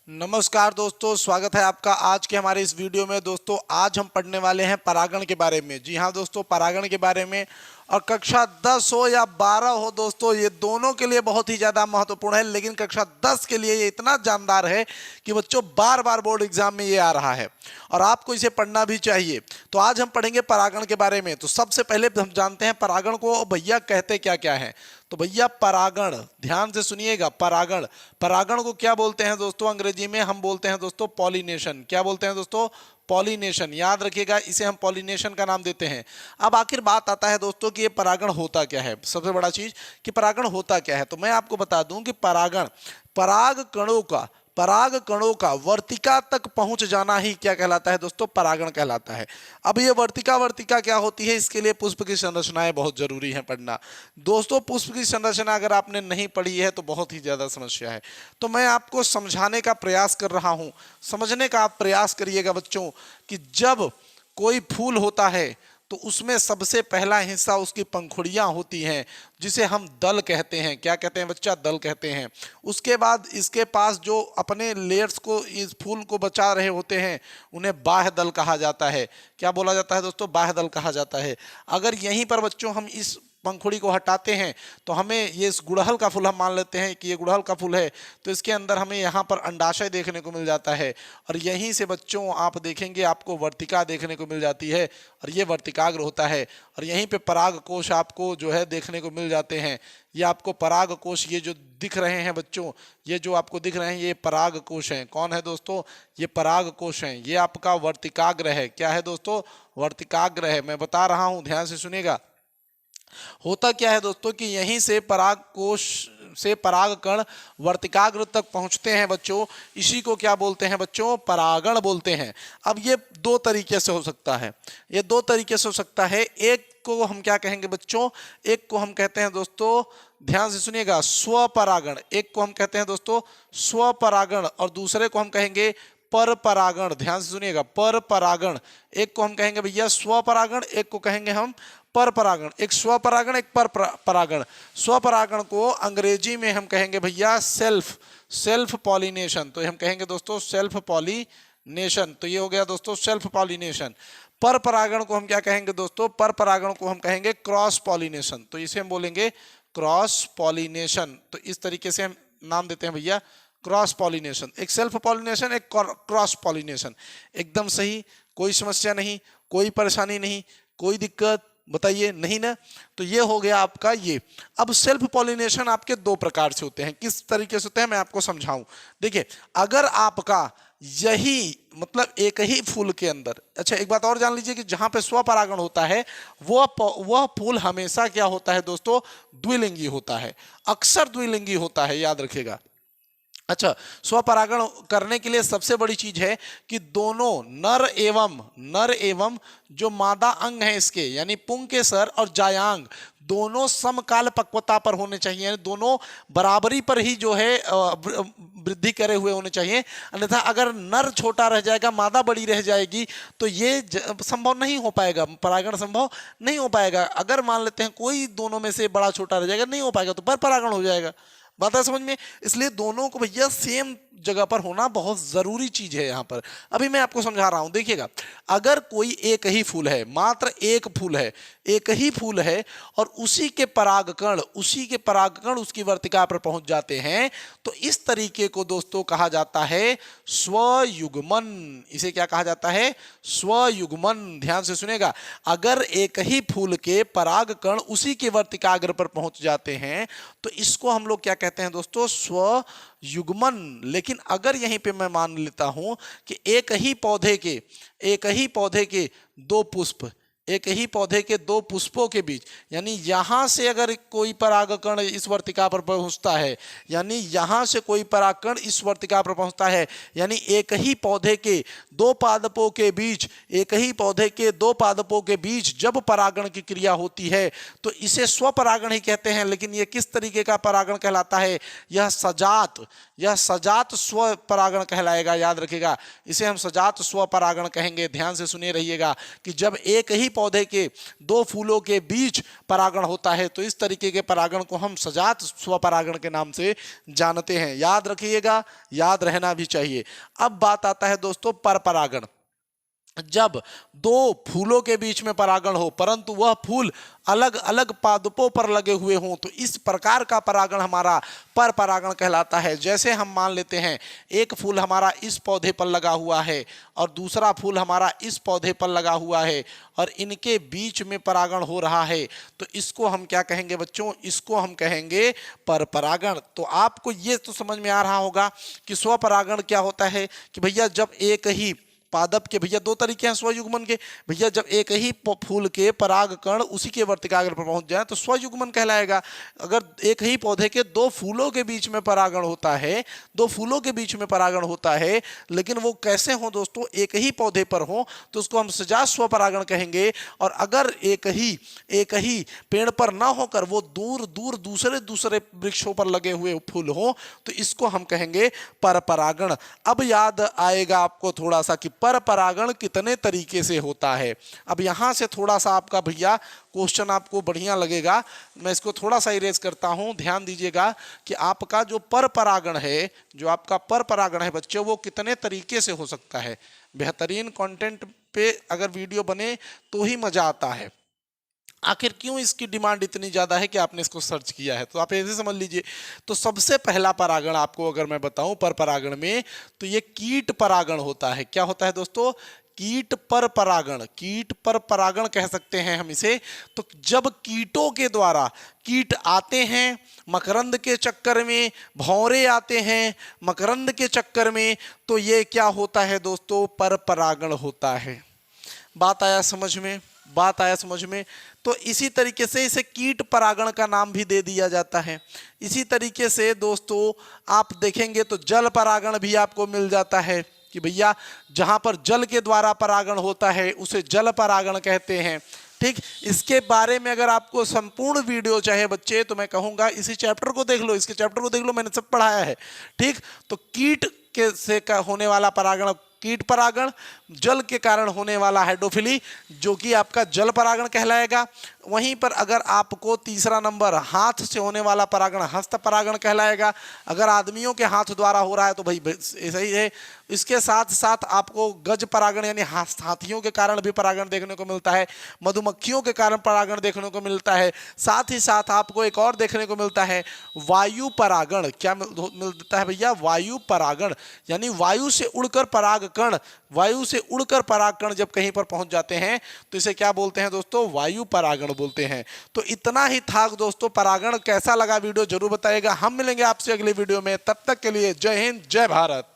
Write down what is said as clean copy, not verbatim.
नमस्कार दोस्तों, स्वागत है आपका आज के हमारे इस वीडियो में। दोस्तों आज हम पढ़ने वाले हैं परागण के बारे में। जी हाँ दोस्तों, परागण के बारे में। और कक्षा 10 हो या 12 हो दोस्तों, ये दोनों के लिए बहुत ही ज़्यादा महत्वपूर्ण है। लेकिन कक्षा 10 के लिए ये इतना जानदार है कि बच्चों बार बार बोर्ड एग्जाम में ये आ रहा है और आपको इसे पढ़ना भी चाहिए। तो आज हम पढ़ेंगे परागण के बारे में। तो सबसे पहले हम जानते हैं परागण को भैया कहते क्या क्या है। तो भैया परागण, ध्यान से सुनिएगा, परागण परागण को क्या बोलते हैं दोस्तों? अंग्रेजी में हम बोलते हैं दोस्तों पॉलिनेशन। क्या बोलते हैं दोस्तों? पॉलिनेशन। याद रखिएगा, इसे हम पॉलिनेशन का नाम देते हैं। अब आखिर बात आता है दोस्तों कि ये परागण होता क्या है। सबसे बड़ा चीज कि परागण होता क्या है, तो मैं आपको बता दूं कि परागण पराग कणों का वर्तिका तक पहुंच जाना ही क्या कहलाता है दोस्तों? परागण कहलाता है। अब ये वर्तिका क्या होती है, इसके लिए पुष्प की संरचनाएं बहुत जरूरी है पढ़ना। दोस्तों पुष्प की संरचना अगर आपने नहीं पढ़ी है तो बहुत ही ज्यादा समस्या है। तो मैं आपको समझाने का प्रयास कर रहा हूं, समझने का आप प्रयास करिएगा बच्चों कि जब कोई फूल होता है तो उसमें सबसे पहला हिस्सा उसकी पंखुड़ियां होती हैं, जिसे हम दल कहते हैं। क्या कहते हैं बच्चा? दल कहते हैं। उसके बाद इसके पास जो अपने लेयर्स को, इस फूल को बचा रहे होते हैं, उन्हें बाह्य दल कहा जाता है। क्या बोला जाता है दोस्तों? बाह्य दल कहा जाता है। अगर यहीं पर बच्चों हम इस पंखुड़ी को हटाते हैं तो हमें ये इस गुड़हल का फूल, हम मान लेते हैं कि ये गुड़हल का फूल है, तो इसके अंदर हमें यहाँ पर अंडाशय देखने को मिल जाता है। और यहीं से बच्चों आप देखेंगे आपको वर्तिका देखने को मिल जाती है और ये वर्तिकाग्र होता है। और यहीं पे पराग कोश आपको जो है देखने को मिल जाते हैं। ये आपको पराग कोश, ये जो दिख रहे हैं बच्चों, ये जो आपको दिख रहे हैं ये पराग कोश हैं। कौन है दोस्तों? ये पराग कोश हैं। ये आपका वर्तिकाग्र है। क्या है दोस्तों? वर्तिकाग्र है। मैं बता रहा हूं, ध्यान से सुनिएगा। होता क्या है दोस्तों कि यहीं से पराग कोश से पराग कण वर्तिकाग्र तक पहुंचते हैं बच्चों। इसी को क्या बोलते हैं बच्चों? परागण बोलते हैं। अब ये दो तरीके से हो सकता है, ये दो तरीके से हो सकता है। एक को हम क्या कहेंगे बच्चों? एक को हम कहते हैं दोस्तों, ध्यान से सुनिएगा, स्वपरागण। एक को हम कहते हैं दोस्तों स्वपरागण और दूसरे को हम कहेंगे पर परागण। ध्यान से सुनिएगा, पर परागण। एक को हम कहेंगे भैया स्वपरागण, एक को कहेंगे हम पर परागण। एक स्वपरागण, एक पर परागण। स्वपरागण को अंग्रेजी में हम कहेंगे भैया सेल्फ पॉलिनेशन। तो हम कहेंगे दोस्तों सेल्फ पॉलिनेशन। तो ये हो गया दोस्तों सेल्फ पॉलिनेशन। पर परागण को हम क्या कहेंगे दोस्तों? पर परागण को हम कहेंगे क्रॉस पॉलिनेशन। तो इसे हम बोलेंगे क्रॉस पॉलिनेशन। तो इस तरीके से हम नाम देते हैं भैया क्रॉस पॉलिनेशन। एक सेल्फ पॉलिनेशन, एक क्रॉस पॉलिनेशन। एकदम सही, कोई समस्या नहीं, कोई परेशानी नहीं, कोई दिक्कत बताइए नहीं ना? तो ये हो गया आपका ये। अब सेल्फ पॉलिनेशन आपके दो प्रकार से होते हैं। किस तरीके से होते हैं मैं आपको समझाऊं। देखिए, अगर आपका यही मतलब एक ही फूल के अंदर, अच्छा एक बात और जान लीजिए कि जहां पे स्वपरागण होता है वह फूल हमेशा क्या होता है दोस्तों? द्विलिंगी होता है, अक्सर द्विलिंगी होता है, याद रखिएगा। अच्छा, स्वपरागण करने के लिए सबसे बड़ी चीज है कि दोनों नर एवं जो मादा अंग है इसके, यानी पुंकेसर और जायांग, दोनों समकाल पक्वता पर होने चाहिए। यानी दोनों बराबरी पर ही जो है वृद्धि करे हुए होने चाहिए। अन्यथा अगर नर छोटा रह जाएगा, मादा बड़ी रह जाएगी, तो ये संभव नहीं हो पाएगा, परागण संभव नहीं हो पाएगा। अगर मान लेते हैं कोई दोनों में से बड़ा छोटा रह जाएगा, नहीं हो पाएगा, तो पर परागण हो जाएगा। बात है समझ में? इसलिए दोनों को भैया सेम जगह पर होना बहुत जरूरी चीज है। यहां पर अभी मैं आपको समझा रहा हूं, देखिएगा। अगर कोई एक ही फूल है, मात्र एक फूल है, एक ही फूल है, और उसी के परागकण उसकी वर्तिका पर पहुंच जाते हैं, तो इस तरीके को दोस्तों कहा जाता है स्वयुग्मन। इसे क्या कहा जाता है? स्वयुग्मन। ध्यान से सुनेगा, अगर एक ही फूल के परागकण उसी के वर्तिकाग्र पर पहुंच जाते हैं तो इसको हम लोग क्या कहते हैं दोस्तों? स्वयुग्मन। लेकिन अगर यहीं पे मैं मान लेता हूं कि एक ही पौधे के दो पुष्प, एक ही पौधे के दो पुष्पों के बीच, यानी यहां से अगर कोई परागकण इस वर्तिका पर पहुंचता है, यानी यहां से कोई परागकण इस वर्तिका पर पहुंचता है, यानी एक ही पौधे के दो पादपों के बीच, एक ही पौधे के दो पादपों के बीच जब परागण की क्रिया होती है तो इसे स्वपरागण ही कहते हैं। लेकिन यह किस तरीके का परागण कहलाता है? यह सजात स्वपरागण कहलाएगा। याद रखिएगा, इसे हम सजात स्वपरागण कहेंगे। ध्यान से सुने रहिएगा कि जब एक ही पौधे के दो फूलों के बीच परागण होता है तो इस तरीके के परागण को हम सजात स्वपरागण के नाम से जानते हैं। याद रखिएगा, याद रहना भी चाहिए। अब बात आता है दोस्तों परपरागण। जब दो फूलों के बीच में परागण हो परंतु वह फूल अलग अलग पादपों पर लगे हुए हों तो इस प्रकार का परागण हमारा परपरागण कहलाता है। जैसे हम मान लेते हैं एक फूल हमारा इस पौधे पर लगा हुआ है और दूसरा फूल हमारा इस पौधे पर लगा हुआ है और इनके बीच में परागण हो रहा है तो इसको हम क्या कहेंगे बच्चों? इसको हम कहेंगे परपरागण। तो आपको ये तो समझ में आ रहा होगा कि स्वपरागण क्या होता है कि भैया जब एक ही पादप के, भैया दो तरीके हैं स्वयुग्मन के, भैया जब एक ही फूल के पराग कण उसी के वर्तिकाग्र पर पहुंच जाए तो स्वयुग्मन कहलाएगा। अगर एक ही पौधे के दो फूलों के बीच में परागण होता है, दो फूलों के बीच में परागण होता है लेकिन वो कैसे हो दोस्तों? एक ही पौधे पर हो तो उसको हम सजात स्वपरागण कहेंगे। और अगर एक ही पेड़ पर ना होकर वो दूर दूर दूसरे वृक्षों पर लगे हुए फूल हो तो इसको हम कहेंगे परपरागण। अब याद आएगा आपको थोड़ा सा कि परपरागण कितने तरीके से होता है। अब यहां से थोड़ा सा आपका भैया क्वेश्चन आपको बढ़िया लगेगा, मैं इसको थोड़ा सा इरेज करता हूं। ध्यान दीजिएगा कि आपका जो परपरागण है बच्चों वो कितने तरीके से हो सकता है। बेहतरीन कंटेंट पे अगर वीडियो बने तो ही मजा आता है। आखिर क्यों इसकी डिमांड इतनी ज़्यादा है कि आपने इसको सर्च किया है? तो आप ऐसे समझ लीजिए। तो सबसे पहला परागण आपको अगर मैं बताऊं परपरागण में तो ये कीट परागण होता है। क्या होता है दोस्तों? कीट पर परागण कह सकते हैं हम इसे। तो जब कीटों के द्वारा कीट आते हैं मकरंद के चक्कर में, भौरे आते हैं मकरंद के चक्कर में, तो ये क्या होता है दोस्तों? परपरागण होता है। बात आया समझ में? तो इसी तरीके से इसे कीट परागण का नाम भी दे दिया जाता है। इसी तरीके से दोस्तों आप देखेंगे तो जल परागण भी आपको मिल जाता है कि भैया जहां पर जल के द्वारा परागण होता है उसे जल परागण कहते हैं। ठीक, इसके बारे में अगर आपको संपूर्ण वीडियो चाहे बच्चे तो मैं कहूंगा इसी चैप्टर को देख लो, इसके चैप्टर को देख लो, मैंने सब पढ़ाया है। ठीक, तो कीट के से होने वाला परागण कीट परागण, जल के कारण होने वाला हाइड्रोफिली जो कि आपका जल परागण कहलाएगा। वहीं पर अगर आपको तीसरा नंबर हाथ से होने वाला परागण हस्त परागण कहलाएगा। अगर आदमियों के हाथ द्वारा हो रहा है तो भाई सही है। इसके साथ साथ आपको गज परागण यानी हाथियों के कारण भी परागण देखने को मिलता है, मधुमक्खियों के कारण परागण देखने को मिलता है। साथ ही साथ आपको एक और देखने को मिलता है वायु परागण। क्या मिलता है भैया? वायु परागण, यानी वायु से उड़कर परागकण जब कहीं पर पहुंच जाते हैं तो इसे क्या बोलते हैं दोस्तों? वायु परागण बोलते हैं। तो इतना ही था दोस्तों परागण। कैसा लगा वीडियो जरूर बताइएगा। हम मिलेंगे आपसे अगले वीडियो में, तब तक के लिए जय हिंद, जय भारत।